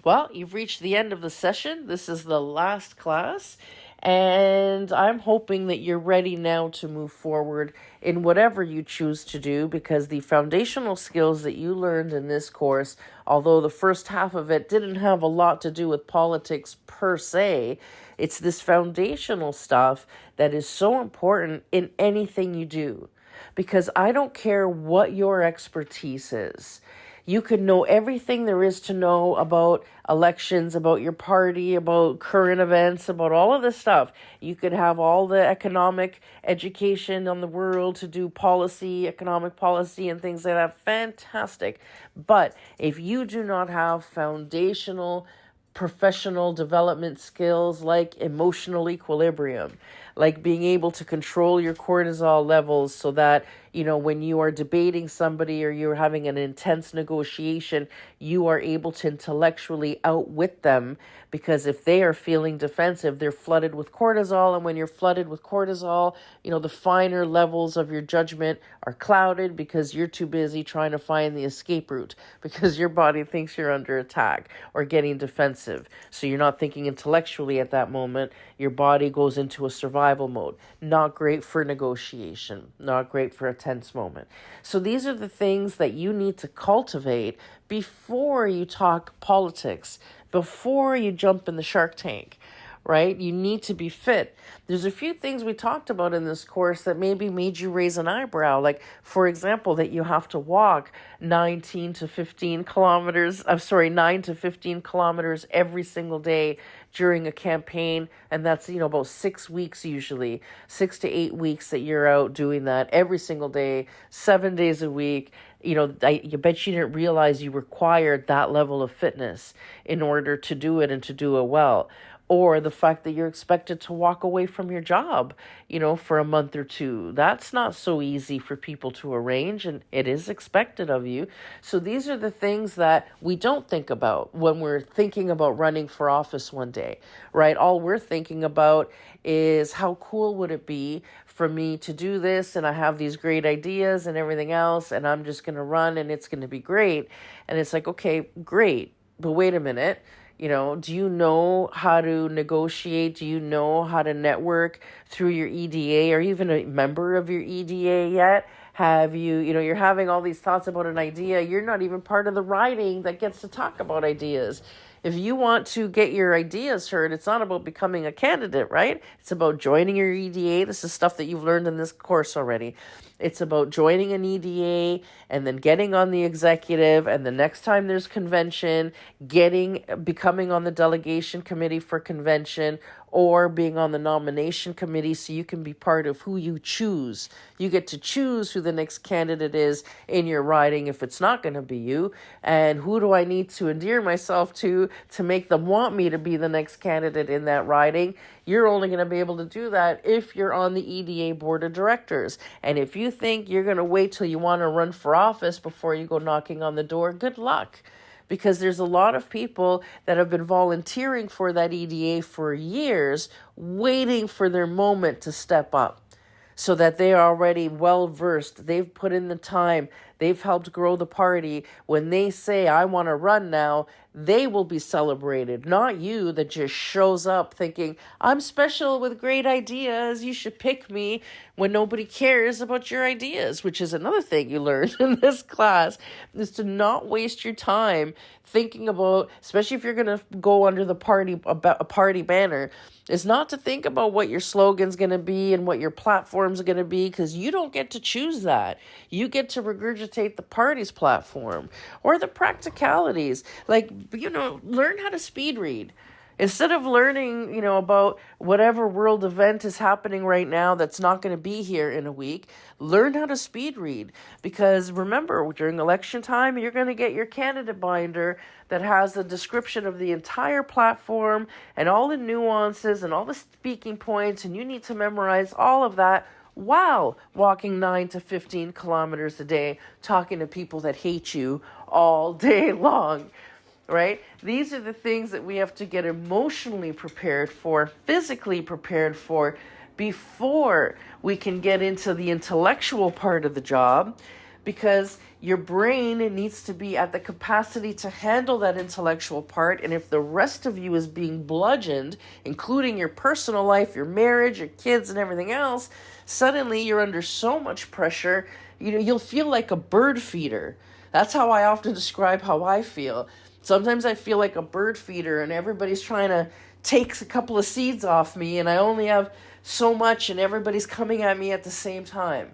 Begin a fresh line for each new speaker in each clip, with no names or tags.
Well, you've reached the end of the session. This is the last class, and I'm hoping that you're ready now to move forward in whatever you choose to do, because the foundational skills that you learned in this course, although the first half of it didn't have a lot to do with politics per se, it's this foundational stuff that is so important in anything you do. Because I don't care what your expertise is. You could know everything there is to know about elections, about your party, about current events, about all of this stuff. You could have all the economic education on the world to do policy, economic policy, and things like that. Fantastic. But if you do not have foundational professional development skills like emotional equilibrium, like being able to control your cortisol levels so that, when you are debating somebody or you're having an intense negotiation, you are able to intellectually outwit them, because if they are feeling defensive, they're flooded with cortisol. And when you're flooded with cortisol, the finer levels of your judgment are clouded because you're too busy trying to find the escape route, because your body thinks you're under attack or getting defensive. So you're not thinking intellectually at that moment. Your body goes into a survival mode. Not great for negotiation, not great for a tense moment. So these are the things that you need to cultivate before you talk politics, before you jump in the shark tank, right? You need to be fit. There's a few things we talked about in this course that maybe made you raise an eyebrow. Like, for example, that you have to walk 9 to 15 kilometers every single day during a campaign. And that's, about 6 weeks usually, 6 to 8 weeks that you're out doing that every single day, 7 days a week. You bet you didn't realize you required that level of fitness in order to do it and to do it well. Or the fact that you're expected to walk away from your job, for a month or two. That's not so easy for people to arrange, and it is expected of you. So these are the things that we don't think about when we're thinking about running for office one day, right? All we're thinking about is how cool would it be for me to do this, and I have these great ideas and everything else, and I'm just going to run and it's going to be great. And it's like, okay, great, but wait a minute. Do you know how to negotiate? Do you know how to network through your EDA? Are you even a member of your EDA yet? Have you, you're having all these thoughts about an idea. You're not even part of the riding that gets to talk about ideas. If you want to get your ideas heard, it's not about becoming a candidate, right? It's about joining your EDA. This is stuff that you've learned in this course already. It's about joining an EDA and then getting on the executive, and the next time there's convention, becoming on the delegation committee for convention, or being on the nomination committee so you can be part of who you choose. You get to choose who the next candidate is in your riding if it's not going to be you. And who do I need to endear myself to make them want me to be the next candidate in that riding? You're only going to be able to do that if you're on the EDA board of directors. And if you think you're going to wait till you want to run for office before you go knocking on the door, good luck. Because there's a lot of people that have been volunteering for that EDA for years, waiting for their moment to step up, so that they are already well versed. They've put in the time. They've helped grow the party. When they say, I want to run now, they will be celebrated, not you that just shows up thinking, I'm special with great ideas. You should pick me, when nobody cares about your ideas, which is another thing you learned in this class, is to not waste your time thinking about, especially if you're going to go under a party banner, is not to think about what your slogan's going to be and what your platform's going to be, because you don't get to choose that. You get to regurgitate the party's platform or the practicalities. Learn how to speed read. Instead of learning, about whatever world event is happening right now that's not going to be here in a week, learn how to speed read. Because remember, during election time, you're going to get your candidate binder that has the description of the entire platform and all the nuances and all the speaking points, and you need to memorize all of that while walking 9 to 15 kilometers a day, talking to people that hate you all day long. Right? These are the things that we have to get emotionally prepared for, physically prepared for, before we can get into the intellectual part of the job, because your brain needs to be at the capacity to handle that intellectual part. And if the rest of you is being bludgeoned, including your personal life, your marriage, your kids, and everything else, suddenly you're under so much pressure, you'll feel like a bird feeder. That's how I often describe how I feel. Sometimes I feel like a bird feeder and everybody's trying to take a couple of seeds off me and I only have so much and everybody's coming at me at the same time.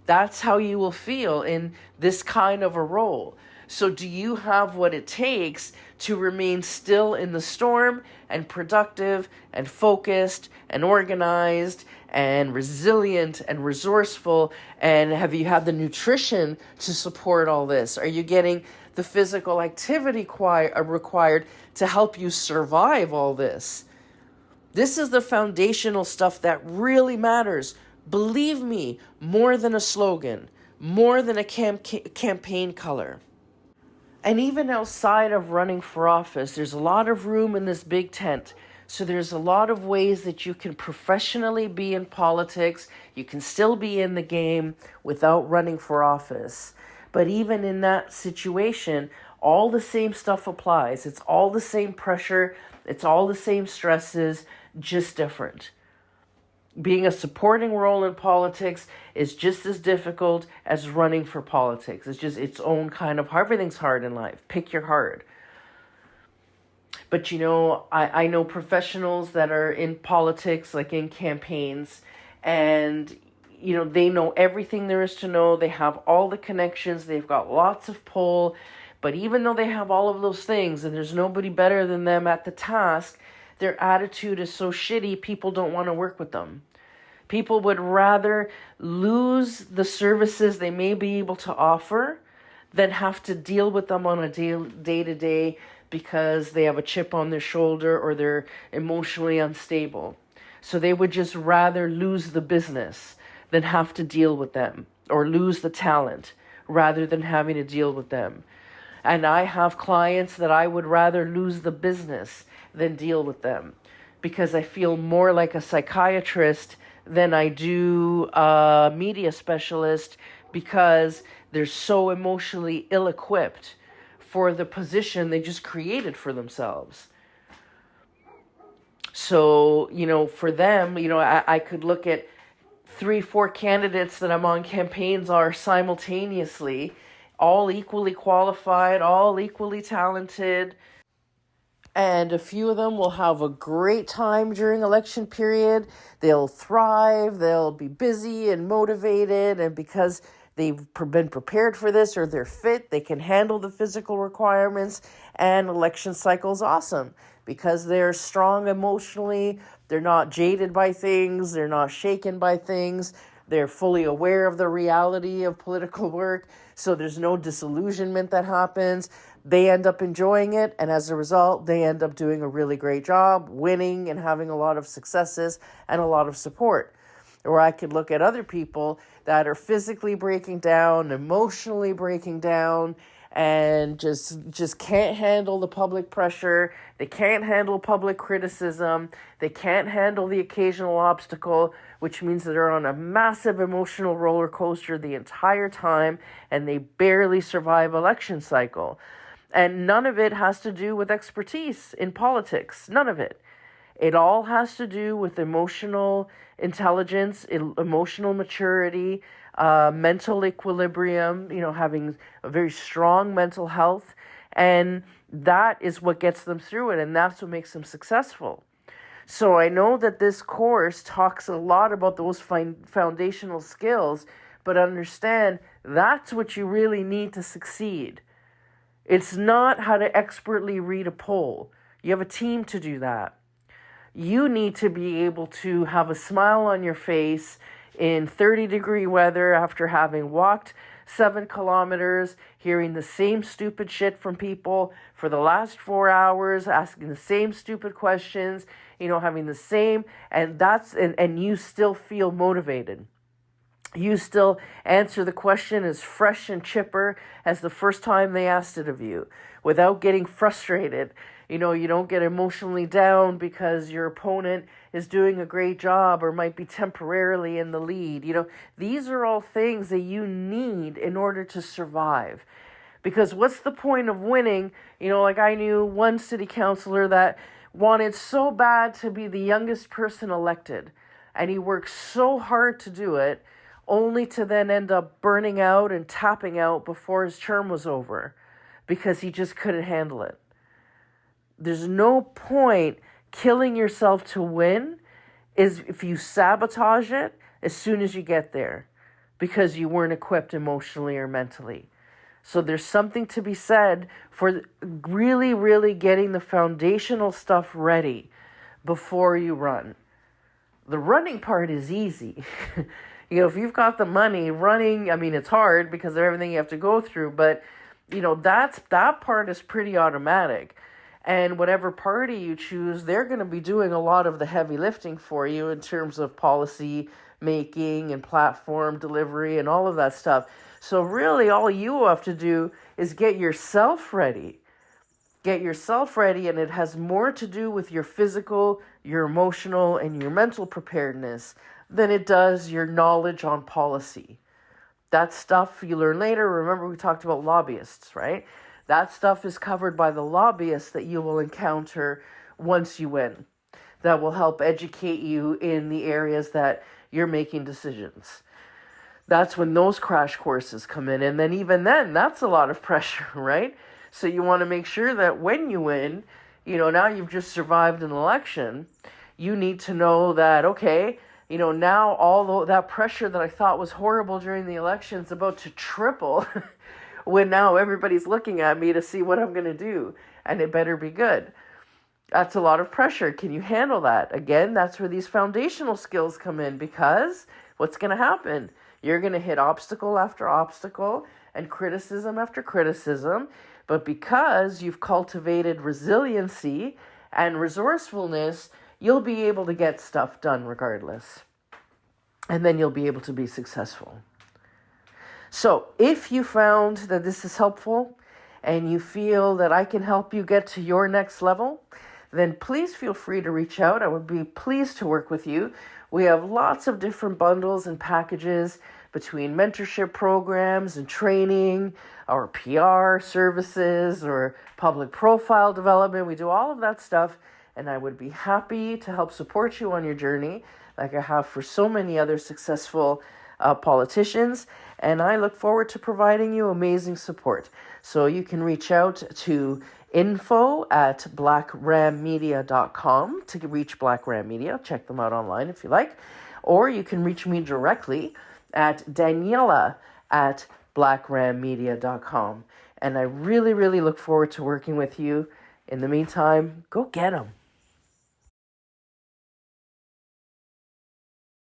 That's how you will feel in this kind of a role. So do you have what it takes to remain still in the storm and productive and focused and organized and resilient and resourceful? And have you had the nutrition to support all this? Are you getting the physical activity required to help you survive all this? This is the foundational stuff that really matters. Believe me, more than a slogan, more than a campaign color. And even outside of running for office, there's a lot of room in this big tent. So there's a lot of ways that you can professionally be in politics. You can still be in the game without running for office. But even in that situation, all the same stuff applies. It's all the same pressure. It's all the same stresses, just different. Being a supporting role in politics is just as difficult as running for politics. It's just its own kind of, everything's hard in life. Pick your hard. But I know professionals that are in politics, like in campaigns, and they know everything there is to know. They have all the connections. They've got lots of pull. But even though they have all of those things and there's nobody better than them at the task, their attitude is so shitty, people don't want to work with them. People would rather lose the services they may be able to offer than have to deal with them on a day-to-day because they have a chip on their shoulder or they're emotionally unstable. So they would just rather lose the business than have to deal with them, or lose the talent rather than having to deal with them. And I have clients that I would rather lose the business than deal with them, because I feel more like a psychiatrist than I do a media specialist, because they're so emotionally ill-equipped for the position they just created for themselves. So, for them, I could look at 3-4 candidates that I'm on campaigns are simultaneously, all equally qualified, all equally talented. And a few of them will have a great time during election period. They'll thrive, they'll be busy and motivated, and because they've been prepared for this or they're fit, they can handle the physical requirements, and election cycle's awesome because they're strong emotionally, they're not jaded by things, they're not shaken by things, they're fully aware of the reality of political work, so there's no disillusionment that happens. They end up enjoying it, and as a result, they end up doing a really great job, winning and having a lot of successes and a lot of support. Or I could look at other people that are physically breaking down, emotionally breaking down, and just can't handle the public pressure. They can't handle public criticism. They can't handle the occasional obstacle, which means that they're on a massive emotional roller coaster the entire time, and they barely survive election cycle. And none of it has to do with expertise in politics. None of it. It all has to do with emotional intelligence, emotional maturity, mental equilibrium, having a very strong mental health. And that is what gets them through it. And that's what makes them successful. So I know that this course talks a lot about those foundational skills, but understand that's what you really need to succeed. It's not how to expertly read a poll. You have a team to do that. You need to be able to have a smile on your face in 30-degree weather after having walked 7 kilometers, hearing the same stupid shit from people for the last 4 hours, asking the same stupid questions, having the same, and you still feel motivated. You still answer the question as fresh and chipper as the first time they asked it of you without getting frustrated. You don't get emotionally down because your opponent is doing a great job or might be temporarily in the lead. These are all things that you need in order to survive. Because what's the point of winning? Like I knew one city councilor that wanted so bad to be the youngest person elected, and he worked so hard to do it, only to then end up burning out and tapping out before his term was over because he just couldn't handle it. There's no point killing yourself to win is if you sabotage it as soon as you get there because you weren't equipped emotionally or mentally. So there's something to be said for really, really getting the foundational stuff ready before you run. The running part is easy. If you've got the money, running, it's hard because of everything you have to go through, but, that part is pretty automatic. And whatever party you choose, they're going to be doing a lot of the heavy lifting for you in terms of policy making and platform delivery and all of that stuff. So really all you have to do is get yourself ready. Get yourself ready, and it has more to do with your physical, your emotional, and your mental preparedness than it does your knowledge on policy. That stuff you learn later. Remember, we talked about lobbyists, right? That stuff is covered by the lobbyists that you will encounter once you win. That will help educate you in the areas that you're making decisions. That's when those crash courses come in. And then even then, that's a lot of pressure, right? So you want to make sure that when you win, now you've just survived an election, you need to know that, okay, now all that pressure that I thought was horrible during the election is about to triple when now everybody's looking at me to see what I'm going to do, and it better be good. That's a lot of pressure. Can you handle that? Again, that's where these foundational skills come in, because what's going to happen? You're going to hit obstacle after obstacle and criticism after criticism, but because you've cultivated resiliency and resourcefulness, you'll be able to get stuff done regardless. And then you'll be able to be successful. So if you found that this is helpful and you feel that I can help you get to your next level, then please feel free to reach out. I would be pleased to work with you. We have lots of different bundles and packages between mentorship programs and training, or PR services, or public profile development. We do all of that stuff, and I would be happy to help support you on your journey, like I have for so many other successful politicians, and I look forward to providing you amazing support. So you can reach out to info@blackrammedia.com to reach Black Ram Media. Check them out online if you like. Or you can reach me directly at Daniela@blackrammedia.com. And I really, really look forward to working with you. In the meantime, go get them.